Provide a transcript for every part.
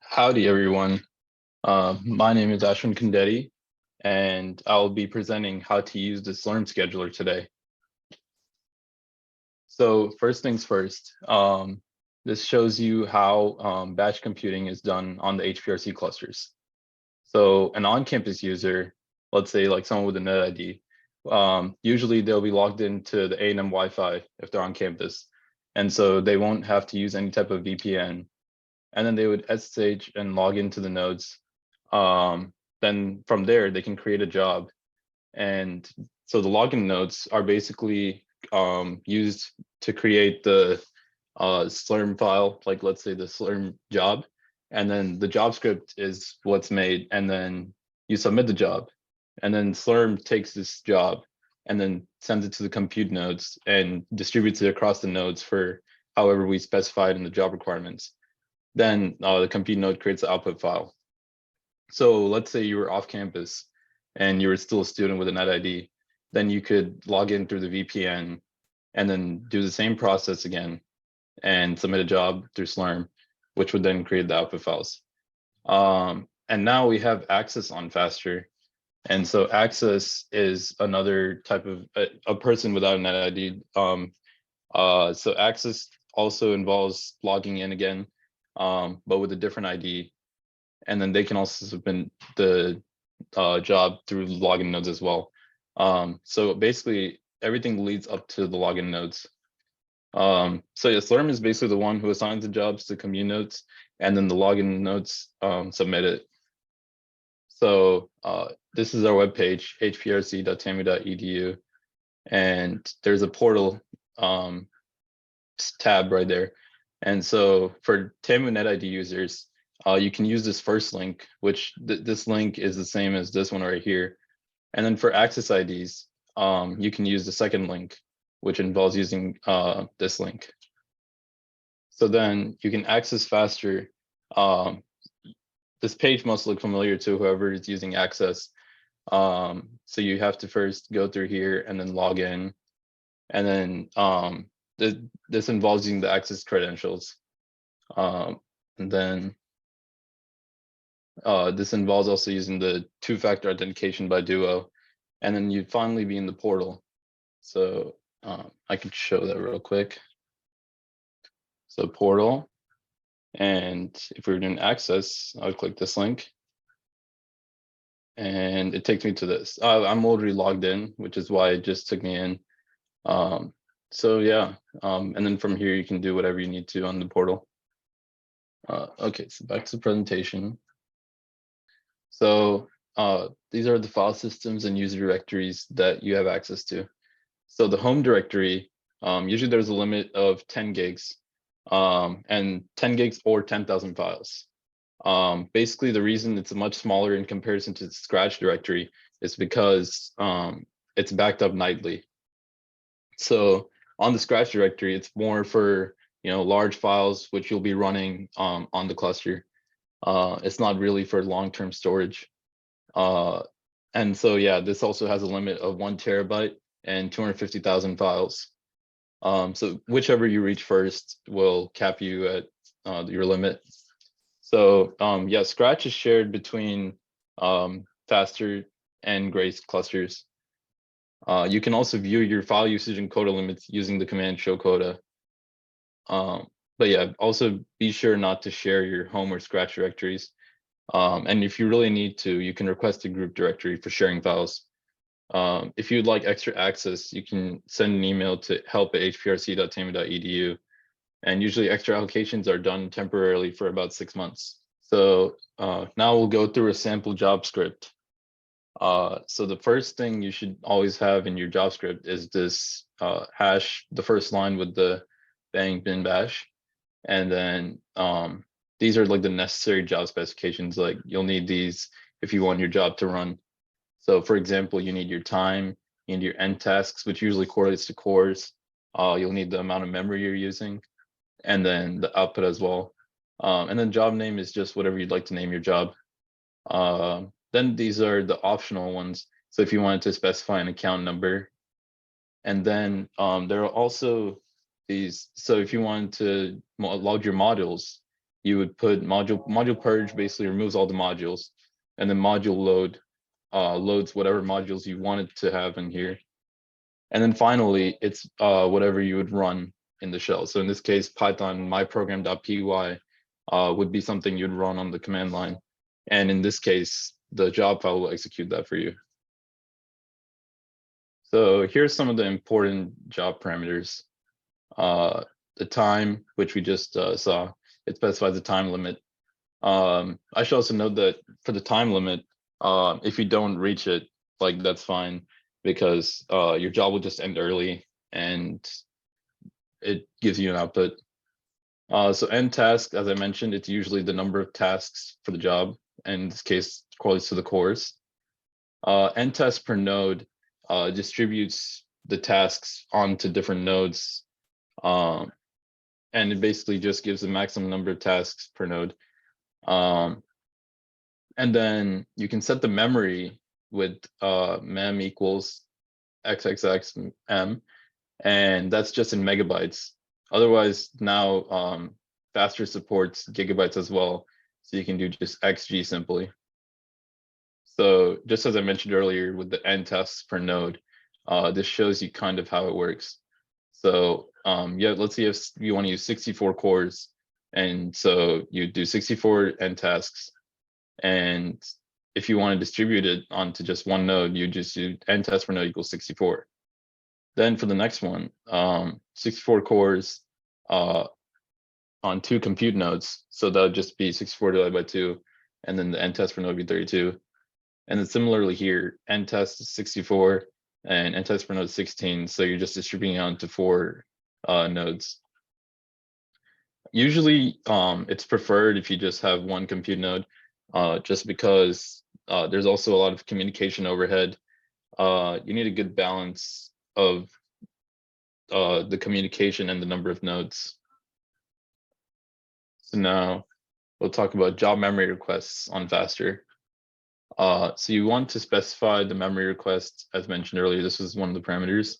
Howdy, everyone. My name is Ashwin Kundedi, and I'll be presenting how to use the Slurm scheduler today. So first things first, this shows you how batch computing is done on the HPRC clusters. So an on-campus user, let's say like someone with a net ID, usually they'll be logged into the A&M Wi-Fi if they're on campus. And so they won't have to use any type of VPN. And then they would SSH and log into the nodes. Then from there, they can create a job. And so the login nodes are basically used to create the Slurm file, like let's say the Slurm job. And then the job script is what's made, and then you submit the job. And then Slurm takes this job and then sends it to the compute nodes and distributes it across the nodes for however we specified in the job requirements. Then the compute node creates the output file. So let's say you were off campus and you were still a student with a net ID, then you could log in through the VPN and then do the same process again and submit a job through Slurm, which would then create the output files. And now we have access on faster. And so access is another type of a person without a net ID. So access also involves logging in again, but with a different ID. And then they can also submit the job through login nodes as well. So basically everything leads up to the login nodes. So yeah, Slurm is basically the one who assigns the jobs to commute nodes, and then the login nodes submit it. So this is our webpage, hprc.tamu.edu, and there's a portal tab right there. And so for TAMU NetID users, you can use this first link, which this link is the same as this one right here. And then for access IDs, you can use the second link, which involves using this link. So then you can access faster. This page must look familiar to whoever is using access. So you have to first go through here and then log in. And then this involves using the access credentials. And then this involves also using the two-factor authentication by Duo. And then you'd finally be in the portal. So I could show that real quick. So portal. And if we were doing access, I would click this link. And it takes me to this. I'm already logged in, which is why it just took me in. So yeah, and then from here, you can do whatever you need to on the portal. Okay, so back to the presentation. So these are the file systems and user directories that you have access to. So the home directory, usually there's a limit of 10 gigs and 10 gigs or 10,000 files. Basically, the reason it's much smaller in comparison to the Scratch directory is because it's backed up nightly. So on the Scratch directory, it's more for large files which you'll be running on the cluster. It's not really for long-term storage. And so yeah, this also has a limit of 1 terabyte and 250,000 files. So whichever you reach first will cap you at your limit. So yeah, Scratch is shared between Faster and Grace clusters. You can also view your file usage and quota limits using the command show quota. But yeah, also be sure not to share your home or Scratch directories. And if you really need to, you can request a group directory for sharing files. If you'd like extra access, you can send an email to help@hprc.tamu.edu. And usually extra allocations are done temporarily for about 6 months. So now we'll go through a sample job script. So the first thing you should always have in your job script is this hash, the first line with the bang bin bash. And then these are like the necessary job specifications. Like you'll need these if you want your job to run. So for example, you need your time, you need your end tasks, which usually correlates to cores. You'll need the amount of memory you're using, and then the output as well. And then job name is just whatever you'd like to name your job. Then these are the optional ones. So if you wanted to specify an account number, and then there are also these. So if you wanted to log your modules, you would put module purge, basically removes all the modules, and then module load loads whatever modules you wanted to have in here. And then finally, it's whatever you would run in the shell. So in this case, Python myprogram.py would be something you'd run on the command line. And in this case, the job file will execute that for you. So here's some of the important job parameters. The time, which we just saw, it specifies the time limit. I should also note that for the time limit, if you don't reach it, like that's fine, because your job will just end early and it gives you an output. So end task, as I mentioned, it's usually the number of tasks for the job. And in this case, correlates to the cores. End task per node distributes the tasks onto different nodes. And it basically just gives the maximum number of tasks per node. And then you can set the memory with mem equals xxx m, and that's just in megabytes. Otherwise, now Faster supports gigabytes as well, so you can do just xg simply. So just as I mentioned earlier with the n tasks per node, this shows you kind of how it works. So yeah, let's see if you want to use 64 cores, and so you do 64 n tasks. And if you want to distribute it onto just one node, you just do n tasks per node equals 64. Then for the next one, 64 cores on 2 compute nodes. So that would just be 64 divided by 2, and then the n test per node would be 32. And then similarly here, n test is 64 and n test per node is 16. So you're just distributing it onto 4 nodes. Usually it's preferred if you just have one compute node, just because there's also a lot of communication overhead. You need a good balance of the communication and the number of nodes. So now we'll talk about job memory requests on Faster. So you want to specify the memory request, as mentioned earlier. This is one of the parameters.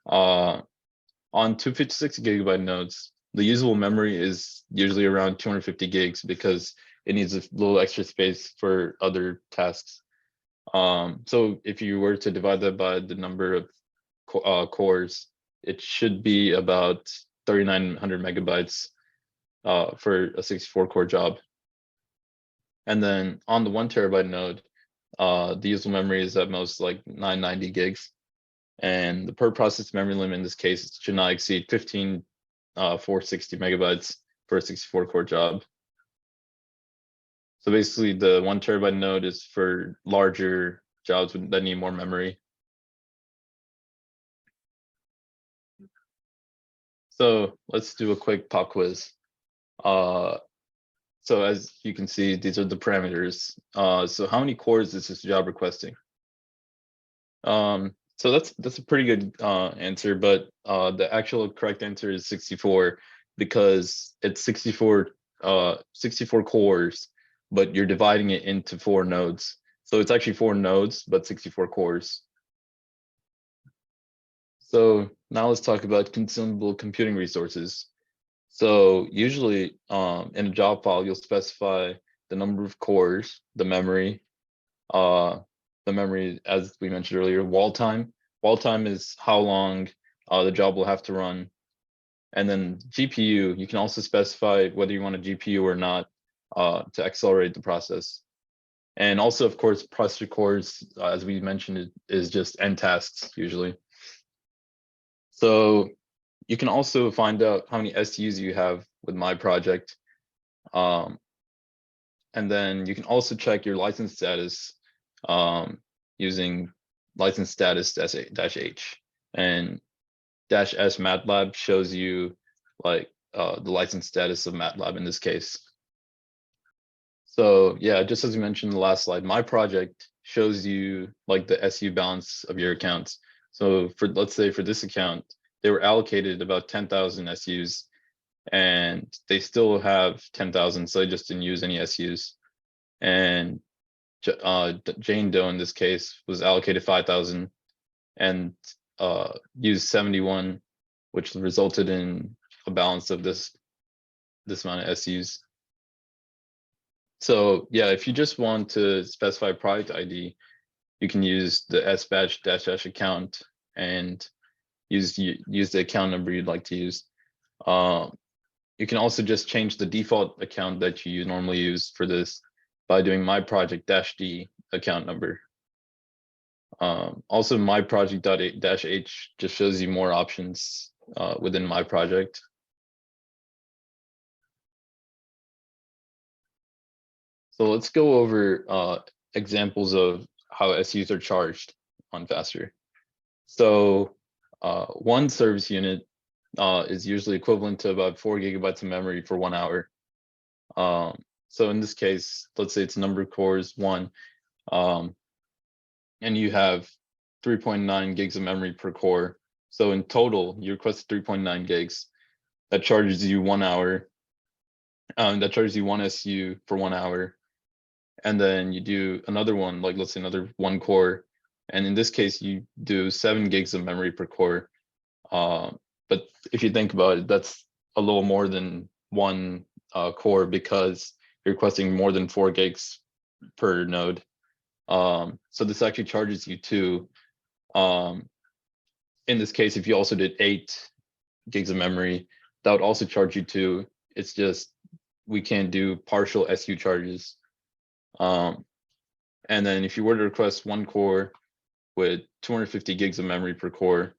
On 256 gigabyte nodes, the usable memory is usually around 250 gigs because it needs a little extra space for other tasks. So if you were to divide that by the number of cores, it should be about 3,900 megabytes for a 64 core job. And then on the 1 terabyte node, the usable memory is at most like 990 gigs. And the per process memory limit in this case should not exceed 460 megabytes for a 64 core job. So basically the 1 terabyte node is for larger jobs that need more memory. So let's do a quick pop quiz. So as you can see, these are the parameters. So how many cores is this job requesting? So that's a pretty good answer, but the actual correct answer is 64 because it's 64 cores, but you're dividing it into 4 nodes. So it's actually 4 nodes, but 64 cores. So now let's talk about consumable computing resources. So usually in a job file, you'll specify the number of cores, the memory, as we mentioned earlier, wall time. Wall time is how long the job will have to run. And then GPU, you can also specify whether you want a GPU or not to accelerate the process. And also, of course, processor cores, as we mentioned, is just n tasks usually. So you can also find out how many SUs you have with my project. And then you can also check your license status using license status -h, and -s MATLAB shows you like the license status of MATLAB in this case. So yeah, just as we mentioned in the last slide, my project shows you like the SU balance of your accounts. So for, let's say for this account, they were allocated about 10,000 SUs and they still have 10,000, so they just didn't use any SUs. And Jane Doe in this case was allocated 5,000 and used 71, which resulted in a balance of this amount of SUs. So yeah, if you just want to specify product ID, you can use the sbatch -- account and use the account number you'd like to use. You can also just change the default account that you normally use for this by doing my project -d account number. Also, my project -h just shows you more options within my project. So let's go over examples of how SUs are charged on Faster. So one service unit is usually equivalent to about 4 GB of memory for 1 hour. So in this case, let's say it's number of cores 1, and you have 3.9 gigs of memory per core. So in total, you request 3.9 gigs. That charges you 1 hour. That charges you 1 SU for 1 hour. And then you do another one, like let's say another 1 core. And in this case, you do 7 gigs of memory per core. But if you think about it, that's a little more than 1 core because you're requesting more than 4 gigs per node. So this actually charges you 2. In this case, if you also did 8 gigs of memory, that would also charge you 2. It's just we can't do partial SU charges. And then if you were to request 1 core with 250 gigs of memory per core,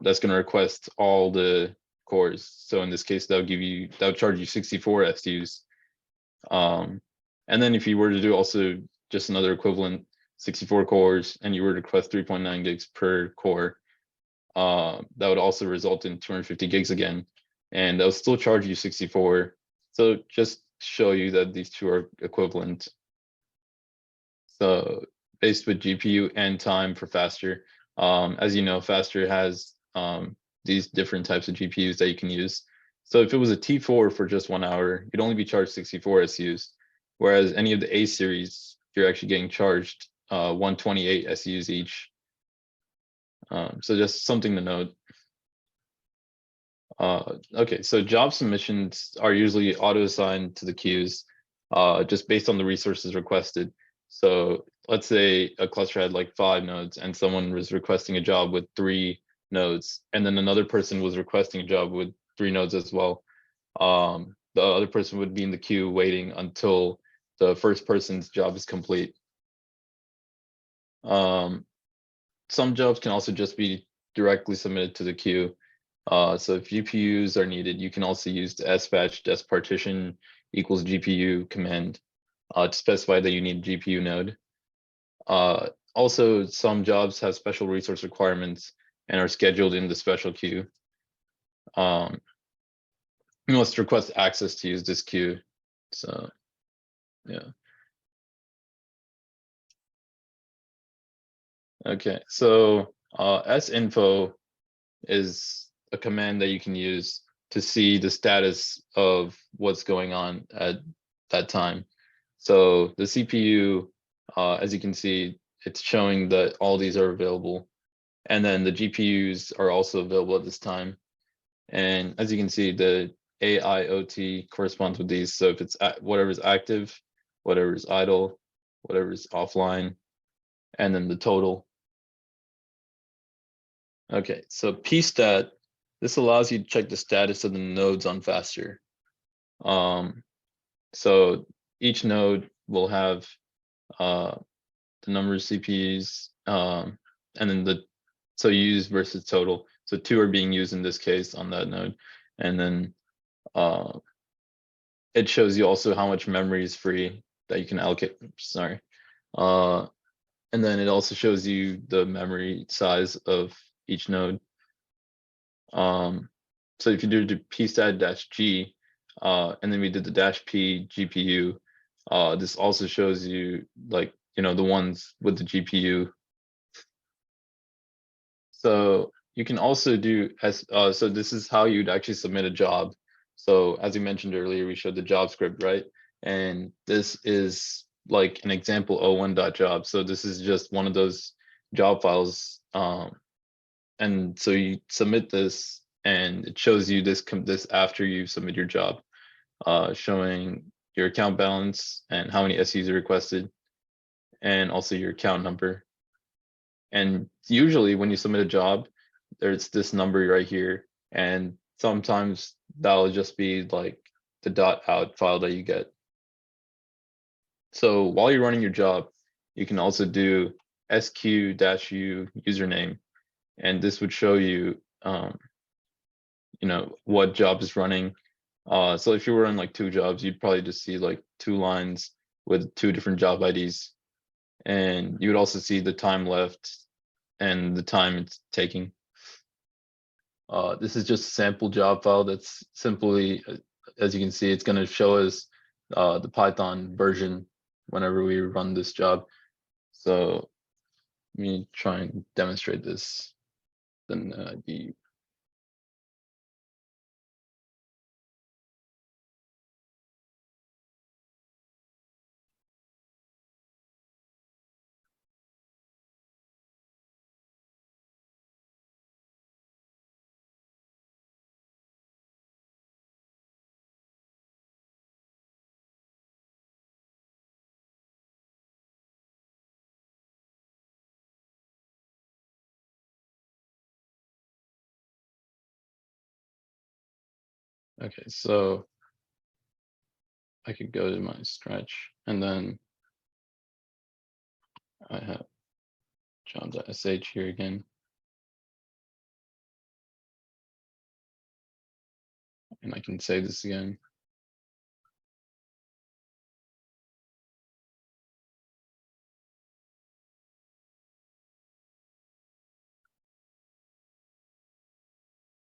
that's going to request all the cores. So in this case, that would charge you 64 SUs. And then if you were to do also just another equivalent 64 cores and you were to request 3.9 gigs per core, that would also result in 250 gigs again, and they'll still charge you 64. So just show you that these two are equivalent. So based with GPU and time for Faster, as you know, Faster has these different types of GPUs that you can use. So if it was a T4 for just 1 hour, you'd only be charged 64 SUs, whereas any of the A series, you're actually getting charged 128 SUs each. So just something to note. Okay, so job submissions are usually auto-assigned to the queues just based on the resources requested. So let's say a cluster had like 5 nodes and someone was requesting a job with 3 nodes, and then another person was requesting a job with 3 nodes as well. The other person would be in the queue waiting until the first person's job is complete. Some jobs can also just be directly submitted to the queue. So if GPUs are needed, you can also use the sbatch partition equals GPU command to specify that you need a GPU node. Also, some jobs have special resource requirements and are scheduled in the special queue. You must request access to use this queue. So, yeah. Okay, so sinfo is a command that you can use to see the status of what's going on at that time. So the CPU, as you can see, it's showing that all these are available. And then the GPUs are also available at this time. And as you can see, the AIOT corresponds with these. So if it's whatever is active, whatever is idle, whatever is offline, and then the total. Okay, so pstat, this allows you to check the status of the nodes on Faster. So each node will have the number of CPUs, and then so use versus total. So 2 are being used in this case on that node, and then it shows you also how much memory is free that you can allocate. Sorry, and then it also shows you the memory size of each node. So if you do the pstat-g, and then we did the -p GPU, this also shows you like, the ones with the GPU. So you can also do so this is how you'd actually submit a job. So as you mentioned earlier, we showed the job script, right? And this is like an example o1.job. So this is just one of those job files. And so you submit this and it shows you this after you submit your job, showing your account balance and how many SUs are requested, and also your account number. And usually when you submit a job, there's this number right here, and sometimes that'll just be like the .out file that you get. So while you're running your job, you can also do sq-u username, and this would show you, what job is running. So if you were on like 2 jobs, you'd probably just see like 2 lines with 2 different job IDs, and you would also see the time left and the time it's taking. This is just a sample job file that's simply, as you can see, it's going to show us the Python version whenever we run this job. So let me try and demonstrate this. Then okay, so I could go to my stretch, and then I have job.sh here again. And I can save this again.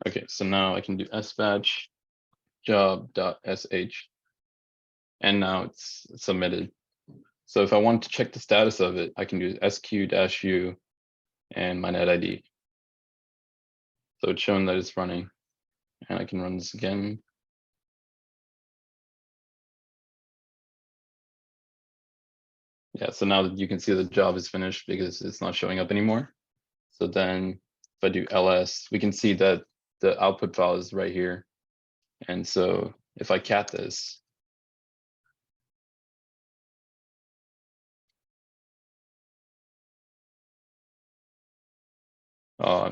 Okay, so now I can do sbatch job.sh, and now it's submitted. So if I want to check the status of it, I can do sq-u and my net ID. So it's showing that it's running, and I can run this again. Yeah, so now you can see the job is finished because it's not showing up anymore. So then if I do ls, we can see that the output file is right here. And so if I cat this,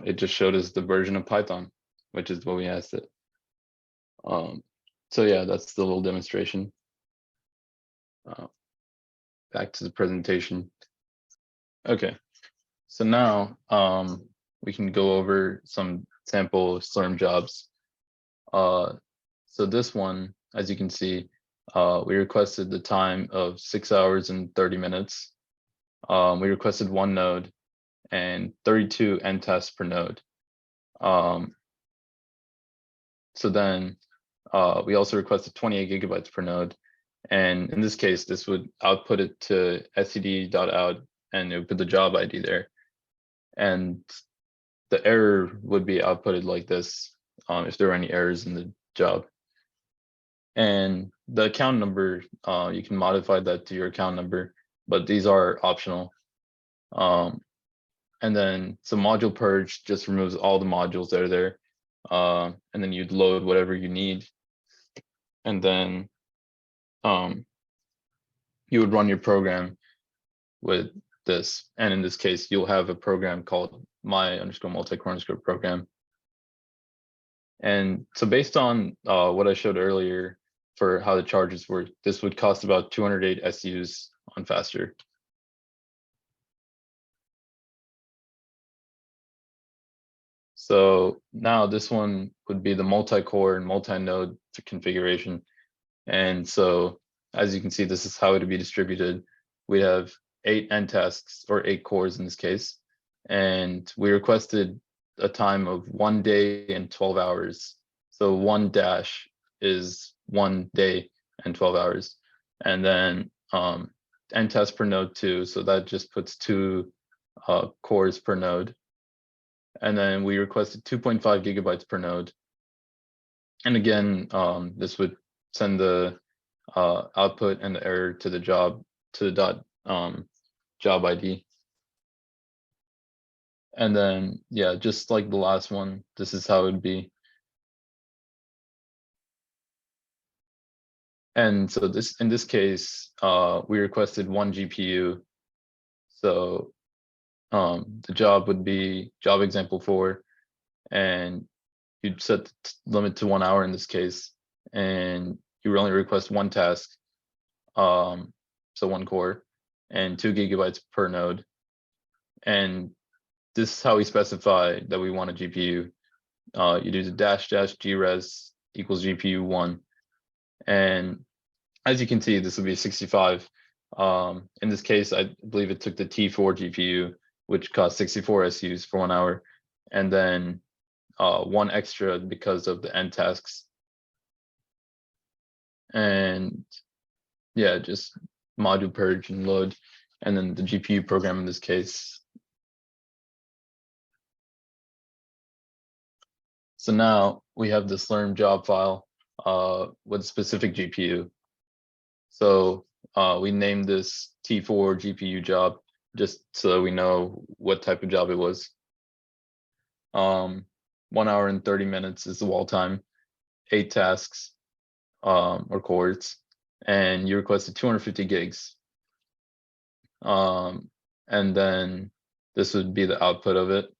it just showed us the version of Python, which is what we asked it. So yeah, that's the little demonstration. Back to the presentation. Okay, so now we can go over some sample Slurm jobs. So this one, as you can see, we requested the time of 6 hours and 30 minutes. We requested 1 node and 32 end tests per node. So then we also requested 28 gigabytes per node. And in this case, this would output it to std.out, and it would put the job ID there. And the error would be outputted like this if there are any errors in the job. And the account number, you can modify that to your account number, but these are optional. And then some module purge just removes all the modules that are there. And then you'd load whatever you need. And then you would run your program with this. And in this case, you'll have a program called my_multicore_program. And so based on what I showed earlier for how the charges work, this would cost about 208 SUs on Faster. So now this one would be the multi-core and multi-node configuration. And so as you can see, this is how it would be distributed. We have 8 end tasks, or 8 cores in this case. And we requested a time of 1 day and 12 hours. So 1 dash is 1 day and 12 hours. And then end test per node 2. So that just puts 2 cores per node. And then we requested 2.5 gigabytes per node. And again, this would send the output and the error to the job, to the job ID. And then, yeah, just like the last one, this is how it would be. And so in this case, we requested 1 GPU. So the job would be job example 4, and you'd set the limit to 1 hour in this case, and you would only request 1 task, so 1 core, and 2 GB per node. And this is how we specify that we want a GPU. You do the --gres equals GPU 1, and as you can see, this will be 65. In this case, I believe it took the T4 GPU, which cost 64 SUs for 1 hour, and then 1 extra because of the end tasks. And yeah, just module purge and load, and then the GPU program in this case. So now we have the Slurm job file with a specific GPU. So we named this T4 GPU job just so we know what type of job it was. 1 hour and 30 minutes is the wall time, 8 tasks or cores, and you requested 250 gigs. And then this would be the output of it.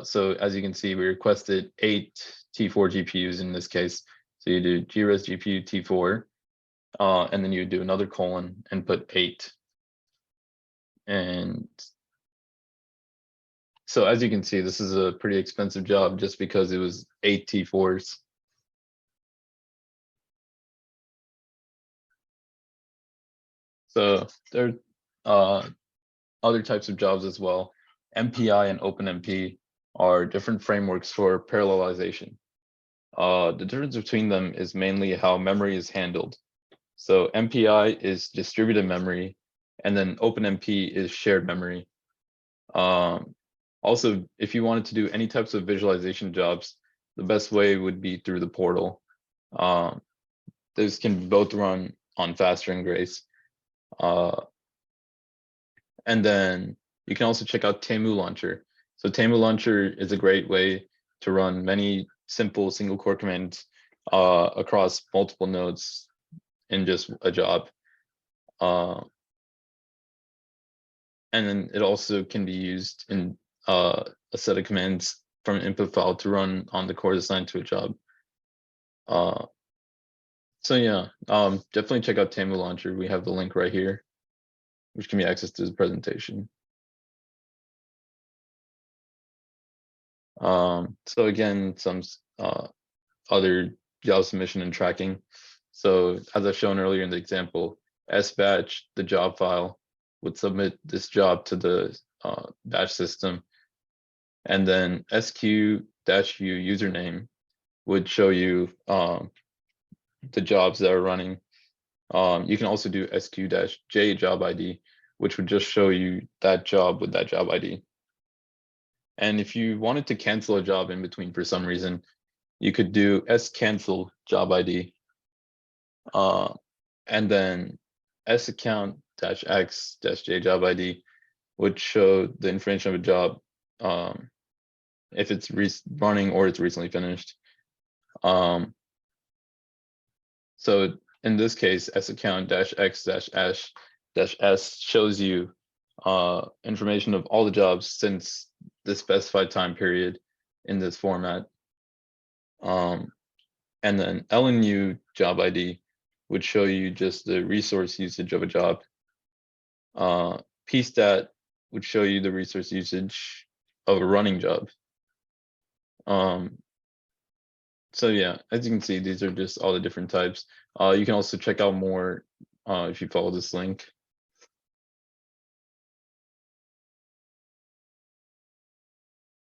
So as you can see, we requested 8 T4 GPUs in this case. So you do gres GPU T4, and then you do another colon and put 8. And so as you can see, this is a pretty expensive job just because it was 8 T4s. So there are other types of jobs as well. MPI and OpenMP are different frameworks for parallelization. The difference between them is mainly how memory is handled. So MPI is distributed memory, and then OpenMP is shared memory. Also, if you wanted to do any types of visualization jobs, the best way would be through the portal. Those can both run on Faster and Grace. And then you can also check out Temu Launcher. So Temu Launcher is a great way to run many simple single core commands across multiple nodes in just a job. And then it also can be used in a set of commands from an input file to run on the cores assigned to a job. So yeah, definitely check out Temu Launcher. We have the link right here, which can be accessed to the presentation. So again, some other job submission and tracking. So as I've shown earlier in the example, sbatch, the job file, would submit this job to the batch system. And then sq-u username would show you the jobs that are running. You can also do sq-j job ID, which would just show you that job with that job ID. And if you wanted to cancel a job in between for some reason, you could do scancel job ID, and then saccount-x-j job ID would show the information of a job if it's running or it's recently finished. So in this case, saccount-x-s shows you information of all the jobs since the specified time period in this format. And then LNU job ID would show you just the resource usage of a job. pstat would show you the resource usage of a running job. So yeah, as you can see, these are just all the different types. You can also check out more if you follow this link.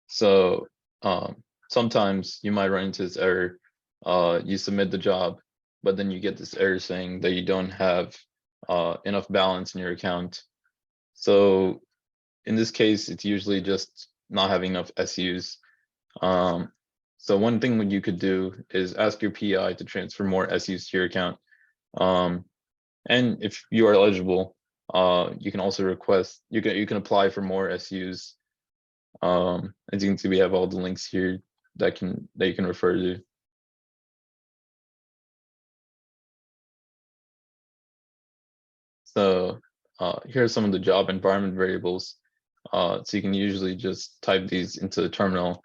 So sometimes you might run into this error. You submit the job, but then you get this error saying that you don't have enough balance in your account. So in this case, it's usually just not having enough SUs. So one thing that you could do is ask your PI to transfer more SUs to your account. And if you are eligible, you can also request, you can apply for more SUs. As you can see, we have all the links here that you can refer to. So here are some of the job environment variables. So you can usually just type these into the terminal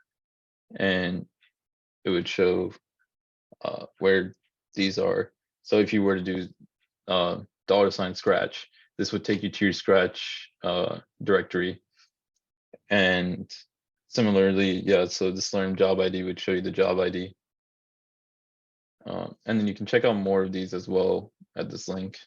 and it would show where these are. So if you were to do $scratch, this would take you to your Scratch directory. And similarly, yeah, so the Slurm job ID would show you the job ID. And then you can check out more of these as well at this link.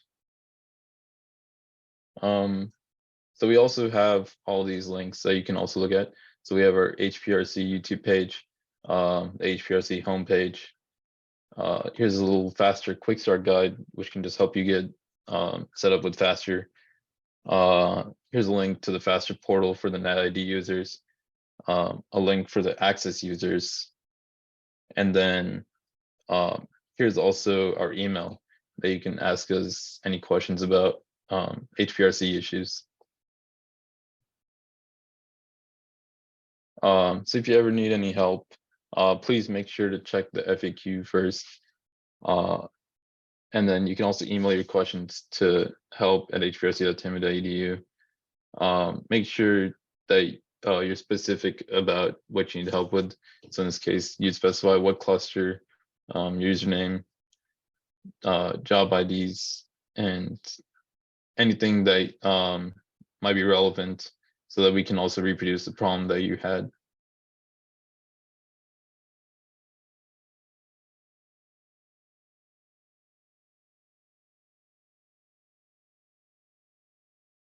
So we also have all these links that you can also look at. So we have our HPRC YouTube page, the HPRC homepage. Here's a little faster quick start guide, which can just help you get set up with faster. Here's a link to the faster portal for the NetID users, a link for the Access users, and then here's also our email that you can ask us any questions about HPRC issues. So if you ever need any help, please make sure to check the FAQ first. And then you can also email your questions to help@hprc.tama.edu. Make sure that you're specific about what you need help with. So in this case, you'd specify what cluster, username, job IDs, and anything that might be relevant so that we can also reproduce the problem that you had.